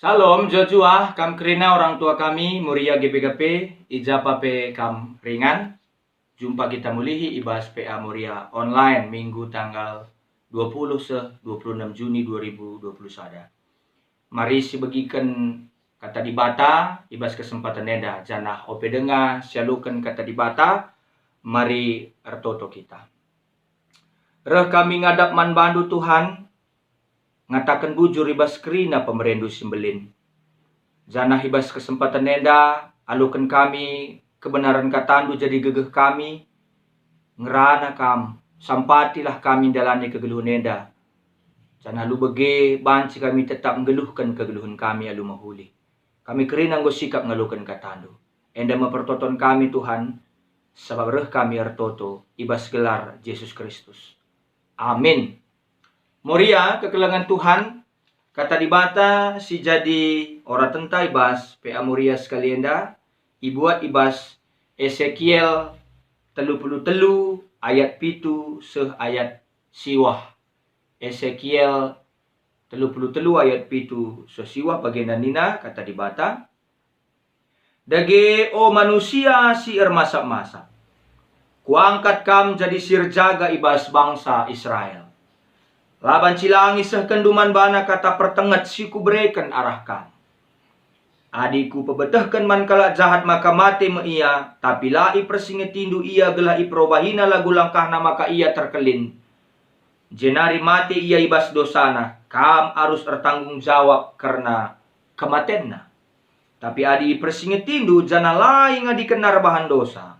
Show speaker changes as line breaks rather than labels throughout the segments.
Salam Joshua, kam kerina orang tua kami, Muria GPKP, Ija Pape kam ringan. Jumpa kita mulihi ibas PA Muria online Minggu tanggal 26 Juni 2021. Mari si bagikan kata dibata, ibas kesempatan neda, janah ope dengar, syalukan kata dibata, mari ertoto kita. Reh kami ngadap man bandu Tuhan, ngatakan bujur ibas kerina pemerendu simbelin. Janah ibas kesempatan neda, alukan kami kebenaran katandu jadi gegeh kami, ngerana kam, sampatilah kami dalani kegeluhan neda. Janah lu bege, banci kami tetap menggeluhkan kegeluhan kami alu mahuli. Kami kerina nggo sikap ngalukan katandu. Enda mempertonton kami Tuhan, sebab reh kami ertoto, ibas gelar Yesus Kristus. Amin. Moria kekelangan Tuhan, kata dibata si jadi ora tenta ibas PA Moria sekalian dah, ibuat ibas Ezekiel 33 ayat pitu seh ayat siwah. Ezekiel 33 ayat pitu seh siwah bagian nina kata dibata. Dage o manusia si masak-masak. Kuangkat kam jadi sirjaga ibas bangsa Israel. Laban cilang isah kenduman bana kata pertengat si kubrekan arah kam. Adiku pebetahkan man kala jahat maka mati me ia, tapi lai persingetindu ia gelah iprobahina lagu langkah na maka ia terkelin. Jenari mati ia ibas dosana, kam harus bertanggung jawab karena kematenna. Tapi adi persingetindu jana lai ngadi kenar bahan dosa.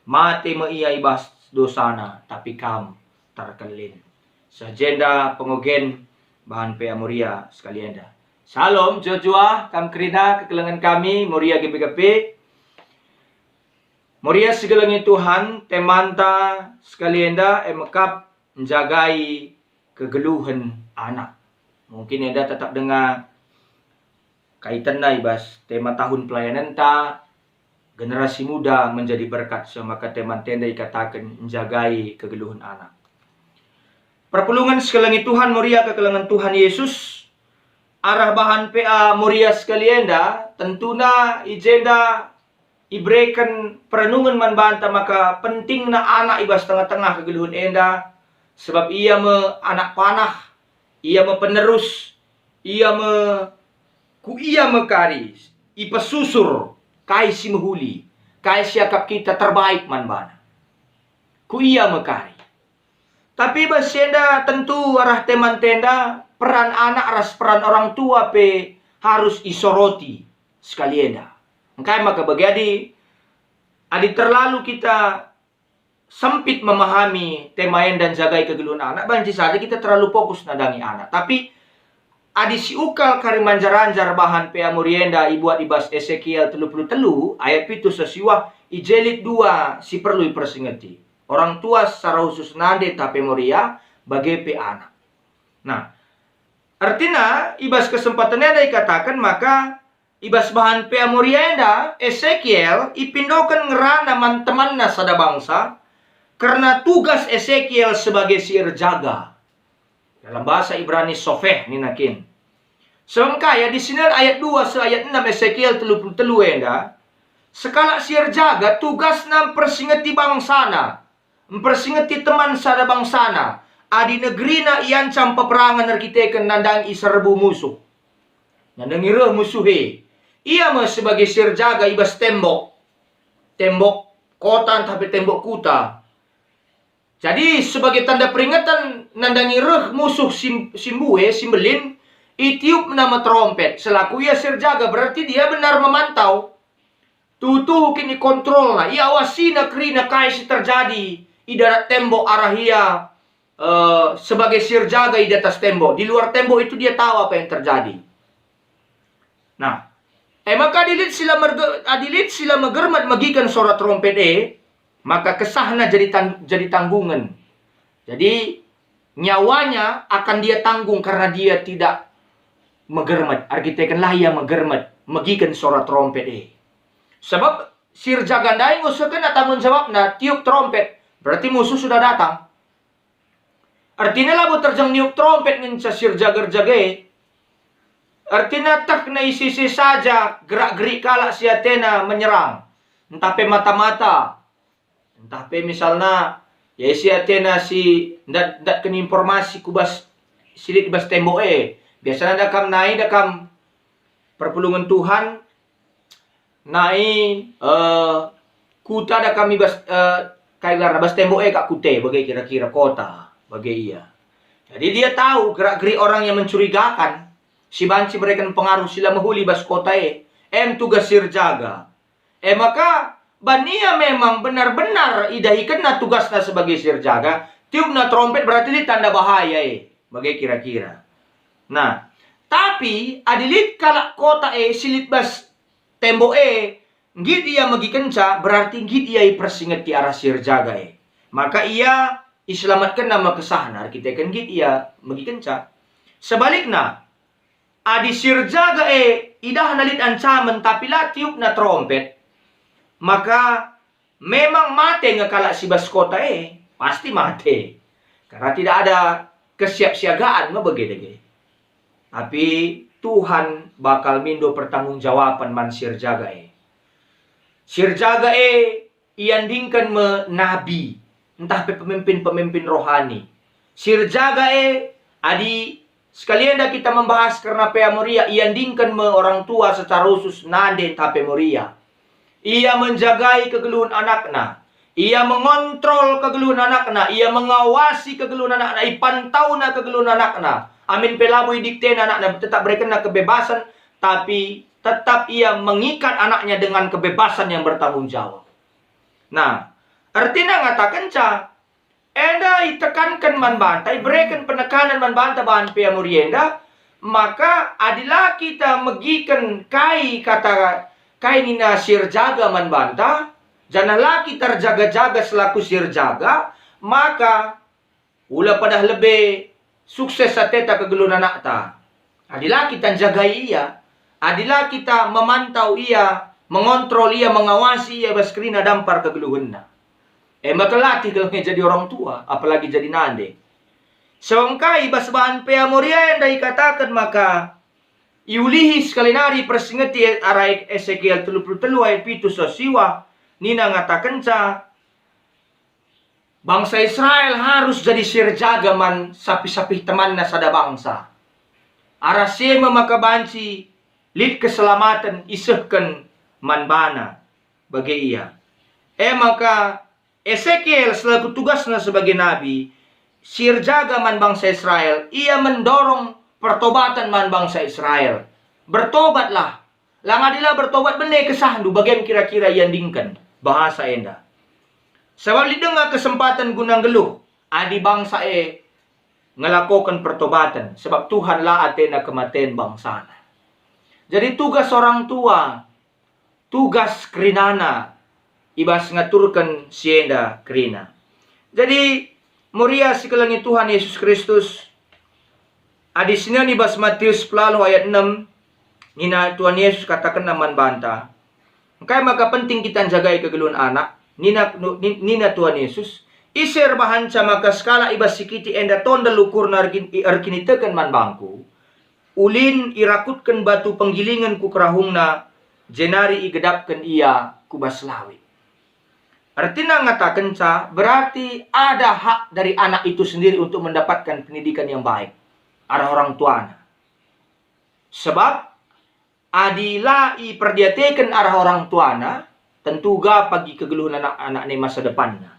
Mati me ia ibas dosana, tapi kam terkelin. Sajenda pengogen bahan PA Muria sekalian dah. Salam Joshua, kam kerina kekelangan kami Muria GPKP. Muria segelangi Tuhan, temanta sekalian dah emekap menjagai kegeluhan anak. Mungkin anda tetap dengar kaitan na ibas tema tahun pelayanan ta, generasi muda menjadi berkat. So maka teman tenda dikatakan menjagai kegeluhan anak. Perpulungan sekelangi Tuhan Muria kekelangan Tuhan Yesus. Arah bahan PA Muria sekalian dah, tentuna ijenda ibrekan perenungan man banta maka penting na anak ibas tengah-tengah kegeluhan enda. Sebab ia me anak panah, ia me penerus, ia me kari, ipa susur, kai si mahuli, kai siakap kita terbaik man bana. Ku ia me kari. Tapi basyenda tentu arah teman tenda, peran anak ras peran orang tua pe harus isoroti sekalian dah. Engkai maka bagi adi terlalu kita sempit memahami tema dan jagai kegeluhan anak, banci saja kita terlalu fokus nadangi anak. Tapi adi si ukal kari manjar-anjar bahan PA Murienda ibuat ibas Ezekiel 33 ayat pitu sesiwah ijelit 2 si perlu persingeti. Orang tua secara khusus nade tapi Muria bagi PA anak. Nah, artinya ibas kesempatannya ada dikatakan maka ibas bahan PA Murienda Ezekiel ipindokan ngerana teman-temanna sada bangsa. Karena tugas Ezekiel sebagai sirjaga. Dalam bahasa Ibrani sofeh ninakin. Semkaya di sini ayat 2 se ayat 6 Ezekiel 33 enda. Sekala sirjaga tugas nam persingeti bangsana. Mempersingeti teman sada bangsana. Adi negeri na iancam peperangan arkiteken nandang iserbu musuh. Nandang ireh musuhe. Ia mah sebagai sirjaga ibas tembok. Tembok kota tapi tembok kuta. Jadi sebagai tanda peringatan nandangi reh musuh simbelin, itiup nama trompet. Selaku ia sirjaga berarti dia benar memantau. Tutu kini kontrol lah. Ia awasina kerina kaisi terjadi. I darat tembok arah ia sebagai sirjaga di atas tembok. Di luar tembok itu dia tahu apa yang terjadi. Nah, maka adilit sila magermat magikan suara trompet maka kesahna jadi tanggungan. Jadi nyawanya akan dia tanggung karena dia tidak megermet. Arkiteken lah ia megermet, magikan suara trompet Sebab sirjaga ndai ngusahakan tanggung jawab na tiup trompet, berarti musuh sudah datang. Artinya lah terjang niup trompet nginca sirjaga-jaga Artinya tak na isisi saja gerak-gerik kalak si Athena menyerang. Entah pe mata-mata. Entah pe misalnya ya si Athena si ndak kena informasi kubas silit bas tembok biasanya dakam naik dakam perpulungan Tuhan naik kuta dakam ibas kailar bas tembok kak kute bagai kira-kira kota bagai iya. Jadi dia tahu gerak-gerik orang yang mencurigakan. Si banci mereka pengaruh sila mahuli bas kota tugas sirjaga. Maka bania memang benar-benar idahikan na tugasnya sebagai sirjaga. Tiup na trompet berarti ini tanda bahaya bagai kira-kira. Nah, tapi adilit kalak kota silit bas tembok ngit ia magi kenca berarti ngit ia persingat ti arah sirjaga Maka ia iselamatkan nama kesahna kita kan ngit ia magi kenca. Sebaliknya adi sirjaga idah nalit ancaman tapi lah tiup na trompet maka memang mate ngekalak si bas kota pasti mate karena tidak ada kesiapsiagaan begitu. Tapi Tuhan bakal mindo pertanggungjawaban man sirjaga sirjaga iandingkan me nabi entah pemimpin-pemimpin rohani sirjaga adi sekalian dah kita membahas karena Peamoria, iandingkan me orang tua secara khusus nade ta Peamoria. Ia menjagai kegeluhan anaknya. Ia mengontrol kegeluhan anaknya. Ia mengawasi kegeluhan anaknya. Ipantau na kegeluhan anaknya. Amin pelabu dikten anaknya tetap berikan kebebasan. Tapi tetap ia mengikat anaknya dengan kebebasan yang bertanggung jawab. Nah, artinya ngatakan enda itekankan man bantai, berikan penekanan man banta bahan Peamorienda, maka adilah kita megikan kai kata kai nina sirjaga man banta, janganlah kita terjaga-jaga selaku sirjaga, maka ula pada lebih sukses sateta kegelunan anak ta. Adilah kita jagai ia, adilah kita memantau ia, mengontrol ia, mengawasi ia baskrina dampar kegeluhanna. Maka latih kalau jadi orang tua, apalagi jadi nande. Sewangkai basbahan Peamoria yang dikatakan maka iulihi sekali nari persingeti arai Ezekiel 33 ayat 7 sosiwa nina ngatakan bangsa Israel harus jadi sirjaga man sapi-sapi temanna sada bangsa. Arase maka banci lid keselamatan isehkan man bana bagi ia. Maka Ezekiel selaku tugasnya sebagai nabi, sirjaga man bangsa Israel, ia mendorong pertobatan man bangsa Israel. Bertobatlah. Langadilah bertobat benar kesahandu bagian kira-kira yang dingkan bahasa enda. Sebab dengar kesempatan gunang geluh, adi bangsa ngelakukan pertobatan. Sebab Tuhan lah atena kematian bangsa. Jadi tugas orang tua, tugas kerinana, ibas ngaturkan sienda kerina. Jadi Moria sikelangi Tuhan Yesus Kristus. Adisnya ibas Matius pelalu ayat 6. Nina Tuhan Yesus katakan naman banta. Kaya maka penting kita jagai kegeluhan anak. Nina Tuhan Yesus. Iser bahanca maka skala ibas sikiti enda tonda lukur arkinitekan man bangku. Ulin irakutkan batu penggilingan ku kerahungna. Jenari igedapkan ia kubas lawit. Artinya ngatakan berarti ada hak dari anak itu sendiri untuk mendapatkan pendidikan yang baik. Arah orang tuanya. Sebab adila perdiatekan arah orang tuanya, tentu ga pagi kegeluhan anak-anak ini masa depannya.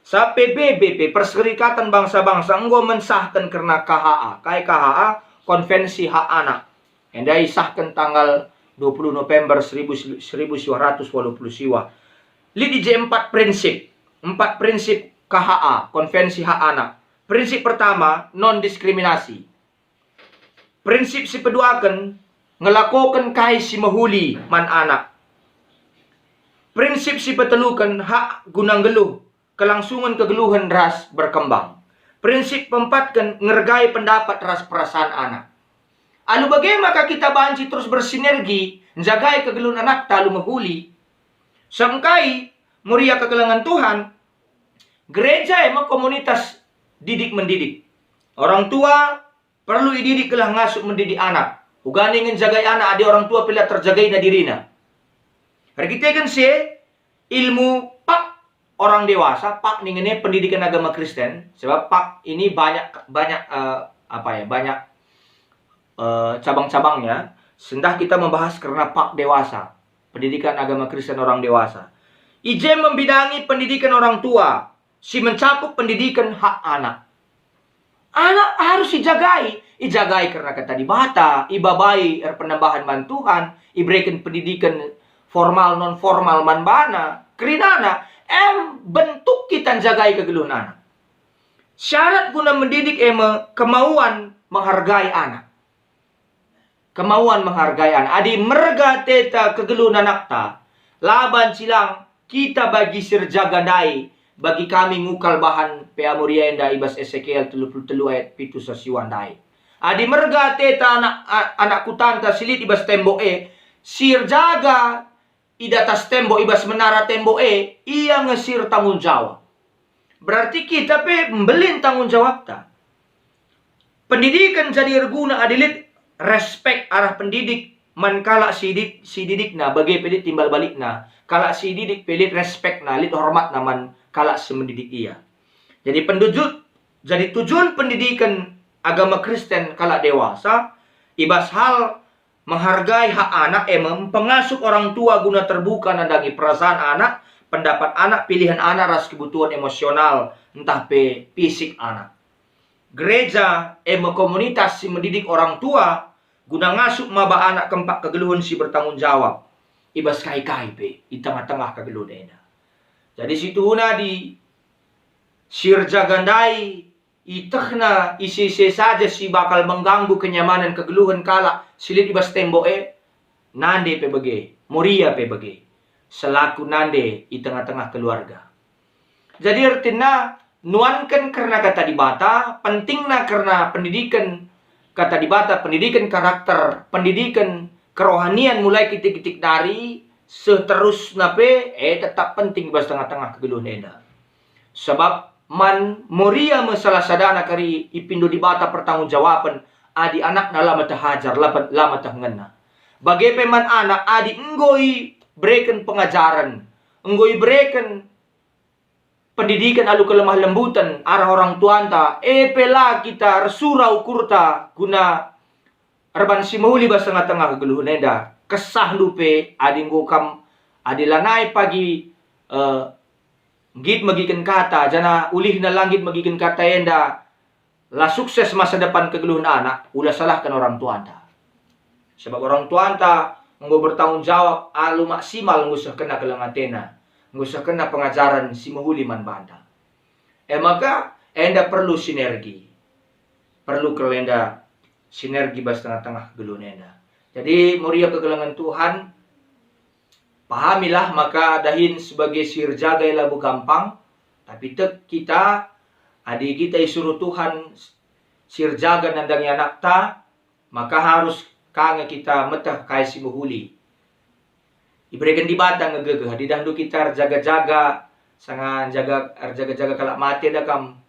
Sa PBBP, Perserikatan Bangsa-Bangsa, enggo mensahkan karena KHA. Kai KHA, Konvensi Hak Anak. Yang disahkan tanggal 20 November 1980 siwa. Lidi 4 prinsip. 4 prinsip KHA, Konvensi Hak Anak. Prinsip pertama, non-diskriminasi. Prinsip si peduakan, ngelakukan kai si mahuli man anak. Prinsip si petelukan, hak gunang geluh, kelangsungan kegeluhan ras berkembang. Prinsip keempatkan, ngergai pendapat ras perasaan anak. Alu bagaimana kita banci terus bersinergi, menjagai kegeluhan anak talu mahuli. Sangkai muria kegelangan Tuhan, gereja emang komunitas didik mendidik. Orang tua perlu dididik kelah ngasuh mendidik anak. Ugani ngin jagai anak adi orang tua pila terjagai na diri na. Hari kita kan si ilmu pak orang dewasa, pak ini pendidikan agama Kristen. Sebab pak ini banyak banyak cabang-cabangnya. Sendah kita membahas karena pak dewasa, pendidikan agama Kristen orang dewasa. IJ membidangi pendidikan orang tua, si mencakup pendidikan hak anak. Anak harus ijagai karena kata dibata, ibabai penambahan bantuan, iberikan pendidikan formal non formal manbana, kerinana, bentuk kita jagai kegeluhan anak. Syarat guna mendidik kemauan menghargai anak. Kemauan menghargai anak. Adi merga teta kegeluhan anak ta, laban silang kita bagi sirjagandai, bagi kami ngukal bahan peamurienda ibas Ezekiel 33 ayat 7 sasiwandai. Adi merga teta anak kutanta silit ibas tembok sir jaga idatas tembok ibas menara tembok ia ngesir tanggung jawab. Berarti kita membelin tanggung jawab ta. Pendidikan jadi erguna adilit respect arah pendidik mankala si didik na bagi pelit timbal balik na. Kala si didik pelit respect na, lit hormat naman kala semendidik ia. Jadi tujuan pendidikan agama Kristen kala dewasa ibas hal menghargai hak anak mempengasuh orang tua guna terbuka nandangi perasaan anak, pendapat anak, pilihan anak, ras kebutuhan emosional entah fisik anak. Gereja komunitas si mendidik orang tua guna ngasuh maba anak kempak kegeluhan si bertanggung jawab. Ibas kai-kai di tengah-tengah kegeluhan. Jadi situ na di sirja gandai itahna isi saja si bakal mengganggu kenyamanan kegeluhan kala silit ibas tembok nande bagi moria bagi selaku nande di tengah-tengah keluarga. Jadi artinya nuankan karena kata dibata pentingna karena pendidikan kata dibata pendidikan karakter pendidikan kerohanian mulai kitik-kitik dari seterusnya tetap penting ibas tengah-tengah kegeluhan enda. Sebab moria masalah sadana kari ipindo dibata pertanggungjawaban adi anak na lama tahajar lama tahngena. Bagai peman anak adi enggoi berikan pengajaran, enggoi berikan pendidikan alu kelemah lembutan arah orang tuanta pela kita resurau kurta guna arban simahuli bas tengah-tengah kegeluhan enda. Kesah lupe adi ngokam adi lanai pagi git magikan kata jana ulih na langit magikan kata enda la sukses masa depan kegeluhan anak ulah salahkan orang tua anda. Sebab orang tua anda nggo bertanggung jawab alu maksimal ngusah kena kelengatena ngusah kena pengajaran si mahuli man banda. Maka enda perlu sinergi, perlu kelenda sinergi bas tengah-tengah kegeluhan enda. Jadi muria kegelangan Tuhan pahamilah maka dahin sebagai sirjaga labu gampang. Tapi kita adik kita isuruh Tuhan sirjaga nandangi anak ta. Maka harus kange kita metah kai si muhuli. Iberikan di batang ngegegeh. Di dahdu kita jaga-jaga. Sangat jaga-jaga kalak mati ada kam.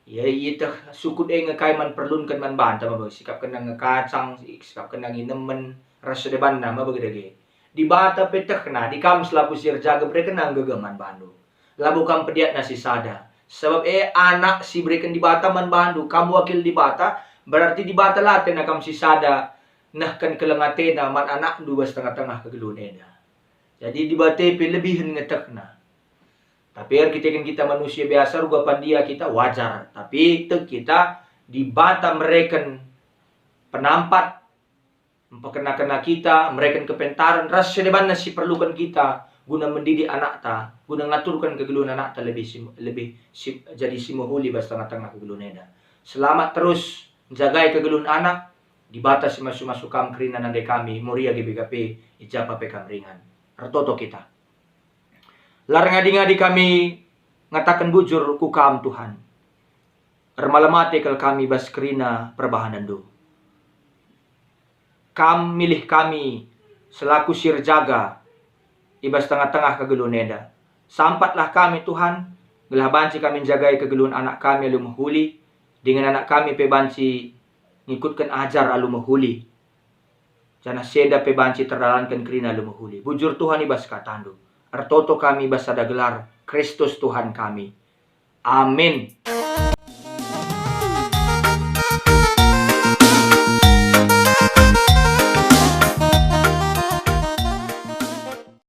Ya itu sukut ngekai man perlun kan man banta mabag. Sikap kena ngekacang. Sikap kena nginemen. Rasa deban nama bagedagi. Di bata petek na di kam selaku sirjaga mereka nang gegaman bandu. Labu kam pediat nasi sada. Sebab anak si berikan di bata man bandu. Kamu wakil di bata berarti di bata laten na kam si sada. Nah kan kelengatena man anak dua setengah-tengah kegelunena. Jadi di bata lebihin ngetek na. Tapi kita manusia biasa ruga pandia kita wajar. Tapi kita di bata mereka penampat mempekena-kena kita, mereka kepentaran, rasa deban nasi perlukan kita guna mendidik anak ta, guna ngaturkan kegeluhan anak ta lebih jadi simuhuli bas tengah-tengah kegeluhan eda. Selamat terus jagai kegeluhan anak di batas masuk-masuk kam kerina nande kami muria GBKP ijapa pekam ringan. Retoto kita. Larang ngadi-ngadi kami ngatakan bujur ku kam Tuhan. Ermalamate kal kami bas kerina perbahanan do. Kam milih kami selaku sirjaga ibas tengah-tengah kegeluneda. Sampatlah kami Tuhan, gelah banci kami jagai kegeluhan anak kami alu mahuli, dengan anak kami pe banci ngikutkan ajar alu mahuli. Jana seda pe banci terdalankan kerina lumuhuli. Bujur Tuhan ibas katando. Artoto kami ibas ada gelar Kristus Tuhan kami. Amin.